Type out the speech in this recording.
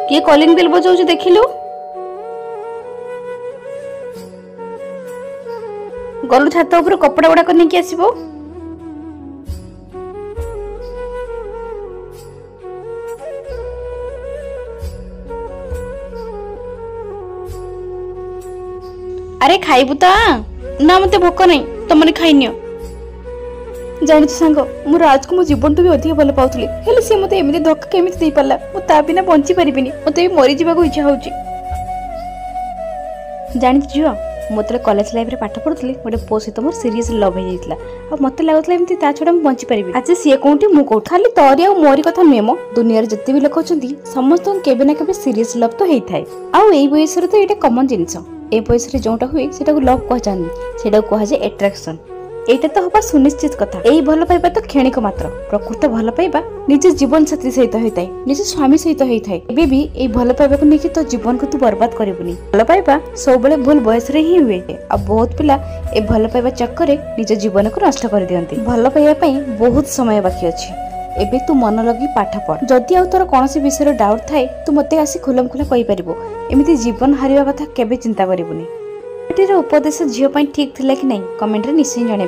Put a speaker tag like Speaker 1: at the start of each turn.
Speaker 1: किए calling bell बजाउछ देखिलु गलु छात ऊपर कपड़ा गुड़ाक नहीं आसबो। अरे खाइबु ता ना मते भोक नहीं तुमने खाइनियो। जानी सांग मो राज को मो जीवन तो भी अधिक भल पाउथली हेले से मते एमिति धक्का केमिति देई पल्ला मो ता बिना बंची परिबिनी मते भी मरी जीवा को इच्छा होउची। जानी जियो मोते कॉलेज लाइफ रे पाठ पढुथली गोटे पो सहित मोर सीरियस लव हो जाइतला आ मते लागतला एमिति ता छोडा मो बंची परिबी। आज सिए कोंटी मु को खाली तोरी आ मोरी कथा नेमो दुनिया रे जत्ते भी लोक अछंती समस्त केबे ना केबे सीरियस लव तो हेई थाए आ एई बयस रे तो एटा कॉमन जिंस ए बयस रे जोटा हुए सेटा को लव कह जानी सेटा को कह जे अट्रैक्शन एटा तो हबा सुनिश्चित कथा। एई भल पाइबा तो क्षणिक मात्र प्रकृत भल पाइबा निज जीवन साथी सहित होइताय निज स्वामी सहित होइताय एबे भी एई भल पाइबा को नेकी तो जीवन को तू बर्बाद करबुनी। भल पाइबा सब बेले भूल बयस रे ही हुए आ बहुत पिला ए भल पाइबा चक्कर रे निज जीवन को नष्ट कर दियंती। भल पाइबा पई बहुत समय बाकी अछि एबे तू मन लगी पाठ पढ़ जदि आ तोर कोनोसी विषय डाउट थाए तू मते आसी खुलम खुला कहि परिबो एमिति जीवन हारिबा कथा केबे चिंता करबुनी। एटीर उपदेश झियो पई ठीक थिला कि नै कमेंट रे निश्चय जणेबे।